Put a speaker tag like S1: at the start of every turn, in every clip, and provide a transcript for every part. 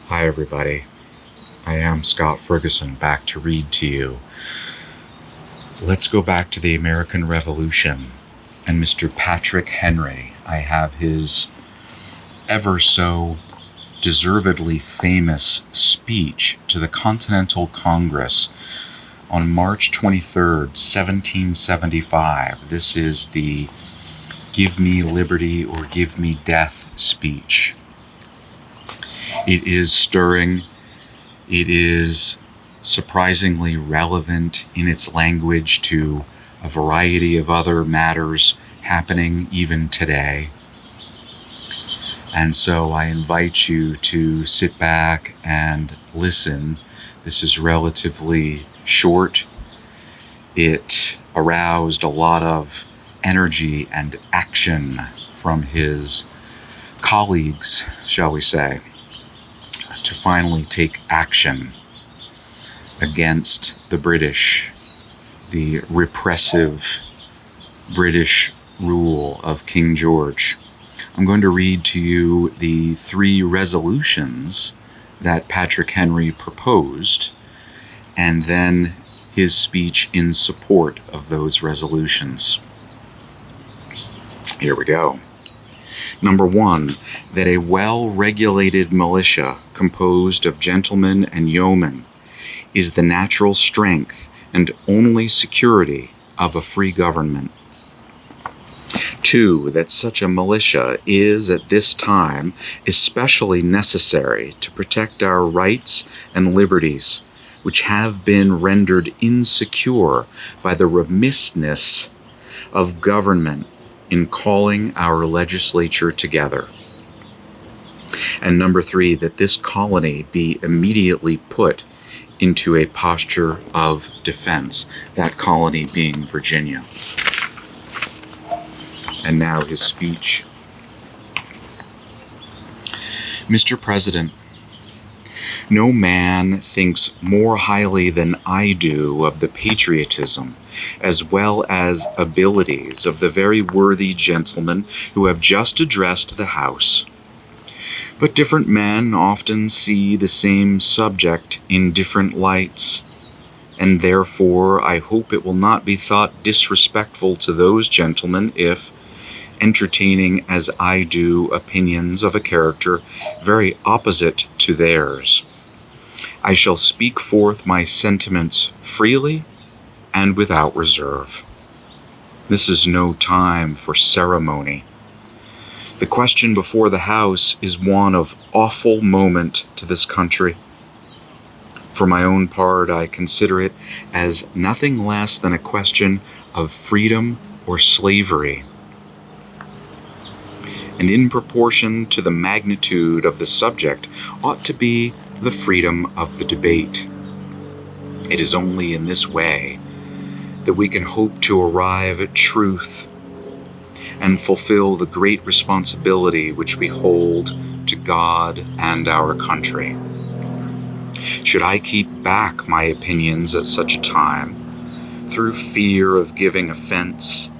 S1: Hi, everybody. I am Scott Ferguson, back to read to you. Let's go back to the American Revolution and Mr. Patrick Henry. I have his ever so deservedly famous speech to the Continental Congress on March 23rd, 1775. This is the "Give me liberty or give me death" speech. It is stirring. It is surprisingly relevant in its language to a variety of other matters happening even today. And so I invite you to sit back and listen. This is relatively short. It aroused a lot of energy and action from his colleagues, shall we say, to finally take action against the British, the repressive British rule of King George. I'm going to read to you the 3 resolutions that Patrick Henry proposed, and then his speech in support of those resolutions. Here we go. Number 1, that a well-regulated militia composed of gentlemen and yeomen is the natural strength and only security of a free government. 2, that such a militia is at this time especially necessary to protect our rights and liberties, which have been rendered insecure by the remissness of government in calling our legislature together. And number 3, that this colony be immediately put into a posture of defense, that colony being Virginia. And now his speech. Mr. President, no man thinks more highly than I do of the patriotism as well as abilities of the very worthy gentlemen who have just addressed the House. But different men often see the same subject in different lights, and therefore I hope it will not be thought disrespectful to those gentlemen if, entertaining as I do opinions of a character very opposite to theirs, I shall speak forth my sentiments freely and without reserve. This is no time for ceremony. The question before the House is one of awful moment to this country. For my own part, I consider it as nothing less than a question of freedom or slavery. And in proportion to the magnitude of the subject ought to be the freedom of the debate. It is only in this way that we can hope to arrive at truth and fulfill the great responsibility which we hold to God and our country. Should I keep back my opinions at such a time, through fear of giving offense,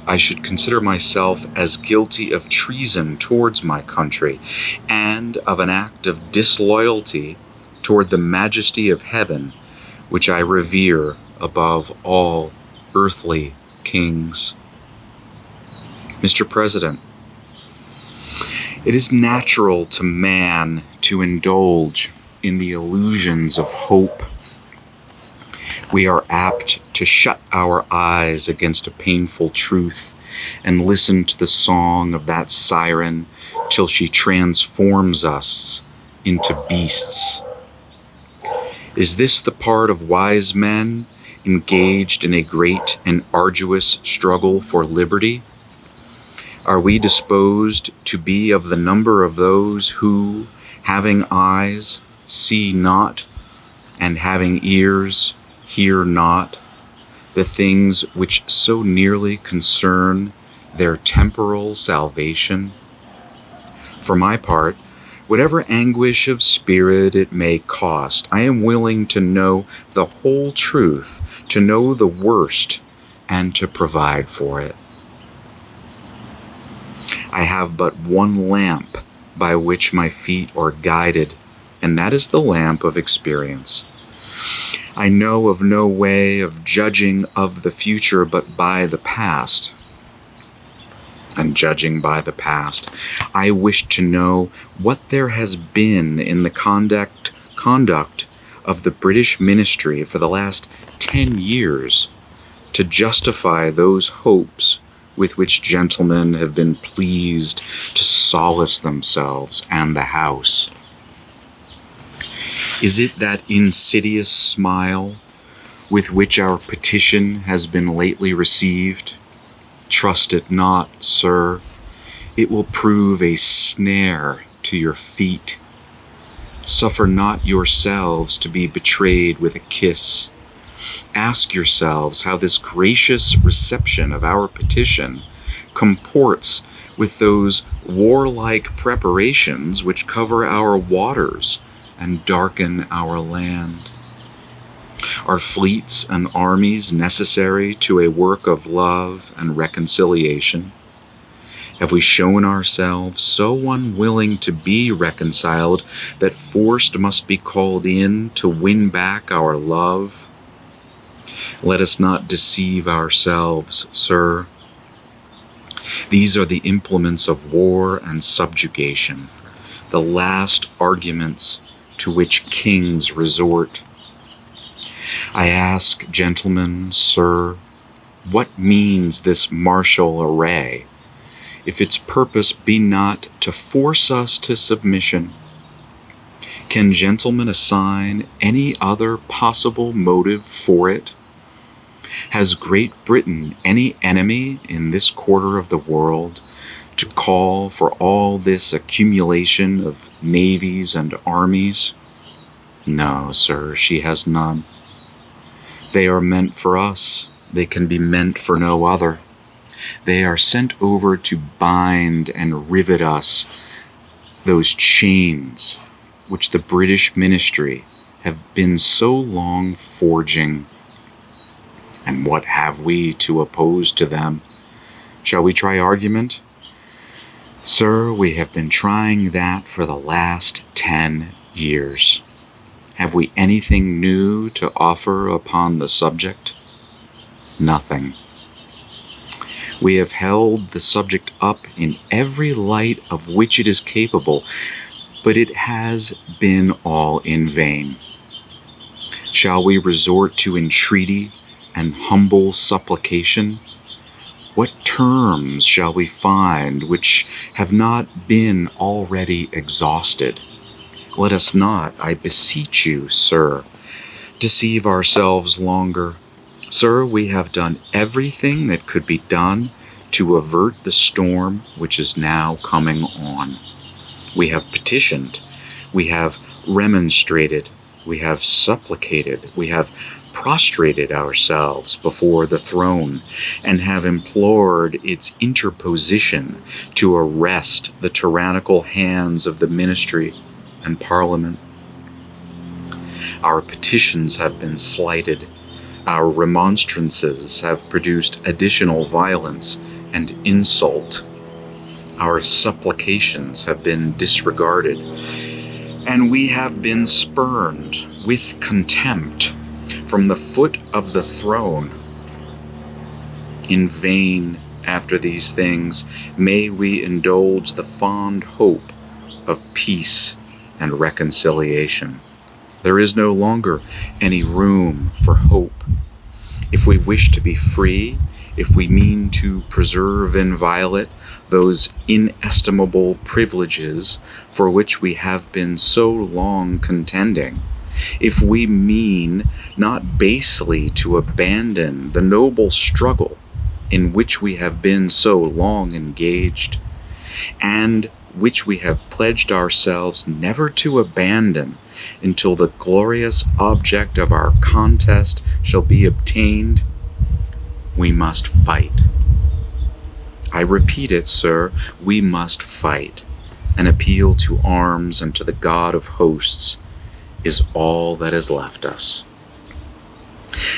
S1: I should consider myself as guilty of treason towards my country and of an act of disloyalty toward the majesty of heaven, which I revere above all earthly kings. Mr. President, it is natural to man to indulge in the illusions of hope. We are apt to shut our eyes against a painful truth and listen to the song of that siren till she transforms us into beasts. Is this the part of wise men engaged in a great and arduous struggle for liberty? Are we disposed to be of the number of those who, having eyes, see not, and having ears, hear not, the things which so nearly concern their temporal salvation? For my part, whatever anguish of spirit it may cost, I am willing to know the whole truth, to know the worst, and to provide for it. I have but one lamp by which my feet are guided, and that is the lamp of experience. I know of no way of judging of the future but by the past. And judging by the past, I wish to know what there has been in the conduct of the British ministry for the last 10 years to justify those hopes with which gentlemen have been pleased to solace themselves and the House. Is it that insidious smile with which our petition has been lately received? Trust it not, sir. It will prove a snare to your feet. Suffer not yourselves to be betrayed with a kiss. Ask yourselves how this gracious reception of our petition comports with those warlike preparations which cover our waters and darken our land. Are fleets and armies necessary to a work of love and reconciliation? Have we shown ourselves so unwilling to be reconciled that force must be called in to win back our love? Let us not deceive ourselves, sir. These are the implements of war and subjugation, the last arguments to which kings resort. I ask, gentlemen, sir, what means this martial array, if its purpose be not to force us to submission? Can gentlemen assign any other possible motive for it? Has Great Britain any enemy in this quarter of the world to call for all this accumulation of navies and armies? No, sir, she has none. They are meant for us. They can be meant for no other. They are sent over to bind and rivet us, those chains which the British ministry have been so long forging. And what have we to oppose to them? Shall we try argument? Sir, we have been trying that for the last 10 years. Have we anything new to offer upon the subject? Nothing. We have held the subject up in every light of which it is capable, but it has been all in vain. Shall we resort to entreaty and humble supplication? What terms shall we find which have not been already exhausted? Let us not, I beseech you, sir, deceive ourselves longer. Sir, we have done everything that could be done to avert the storm which is now coming on. We have petitioned, we have remonstrated, we have supplicated, we have prostrated ourselves before the throne, and have implored its interposition to arrest the tyrannical hands of the ministry and Parliament. Our petitions have been slighted. Our remonstrances have produced additional violence and insult. Our supplications have been disregarded, and we have been spurned with contempt from the foot of the throne. In vain, after these things, may we indulge the fond hope of peace and reconciliation. There is no longer any room for hope. If we wish to be free, if we mean to preserve inviolate those inestimable privileges for which we have been so long contending, if we mean not basely to abandon the noble struggle in which we have been so long engaged, and which we have pledged ourselves never to abandon until the glorious object of our contest shall be obtained, we must fight. I repeat it, sir, we must fight. An appeal to arms and to the God of hosts is all that is left us.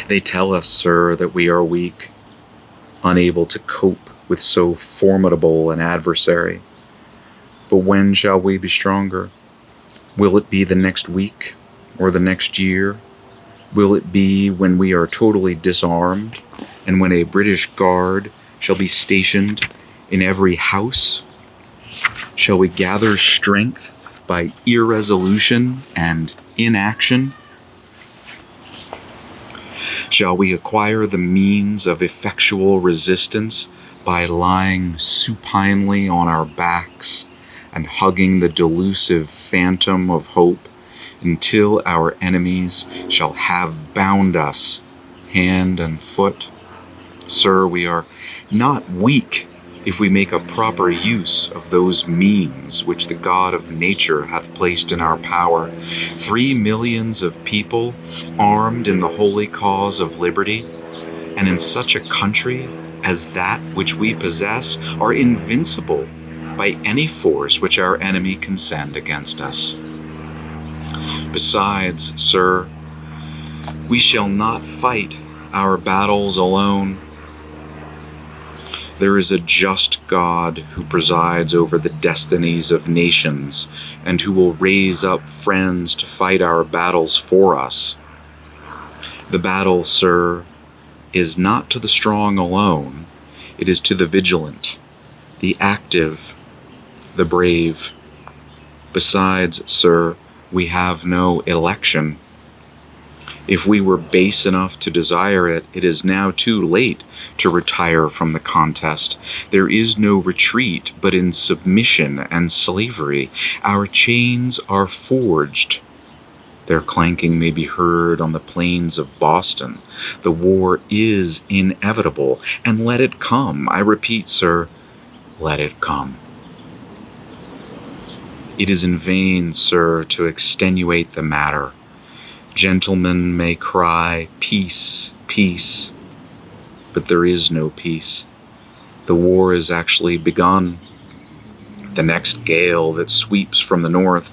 S1: They tell us, sir, that we are weak, unable to cope with so formidable an adversary. But when shall we be stronger? Will it be the next week or the next year? Will it be when we are totally disarmed and when a British guard shall be stationed in every house? Shall we gather strength by irresolution and inaction? Shall we acquire the means of effectual resistance by lying supinely on our backs and hugging the delusive phantom of hope until our enemies shall have bound us hand and foot? Sir, we are not weak if we make a proper use of those means which the God of nature hath placed in our power. 3 millions of people armed in the holy cause of liberty, and in such a country as that which we possess, are invincible by any force which our enemy can send against us. Besides, sir, we shall not fight our battles alone. There is a just God who presides over the destinies of nations and who will raise up friends to fight our battles for us. The battle, sir, is not to the strong alone. It is to the vigilant, the active, the brave. Besides, sir, we have no election. If we were base enough to desire it, it is now too late to retire from the contest. There is no retreat but in submission and slavery. Our chains are forged. Their clanking may be heard on the plains of Boston. The war is inevitable, and let it come. I repeat, sir, let it come. It is in vain, sir, to extenuate the matter. Gentlemen may cry, peace, peace, but there is no peace. The war is actually begun. The next gale that sweeps from the north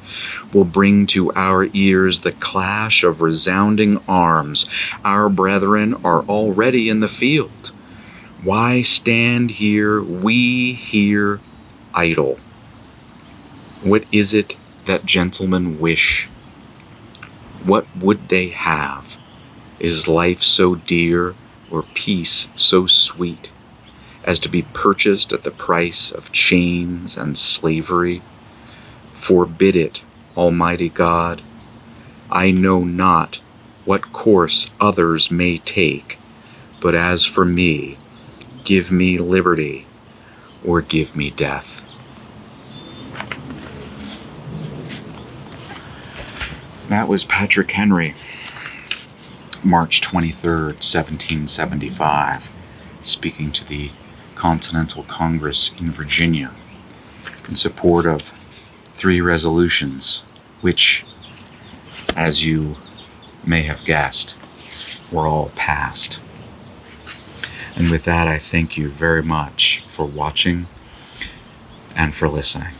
S1: will bring to our ears the clash of resounding arms. Our brethren are already in the field. Why stand we here, idle? What is it that gentlemen wish? What would they have? Is life so dear, or peace so sweet, as to be purchased at the price of chains and slavery? Forbid it, Almighty God. I know not what course others may take, but as for me, give me liberty, or give me death. That was Patrick Henry, March 23rd, 1775, speaking to the Continental Congress in Virginia in support of 3 resolutions, which, as you may have guessed, were all passed. And with that, I thank you very much for watching and for listening.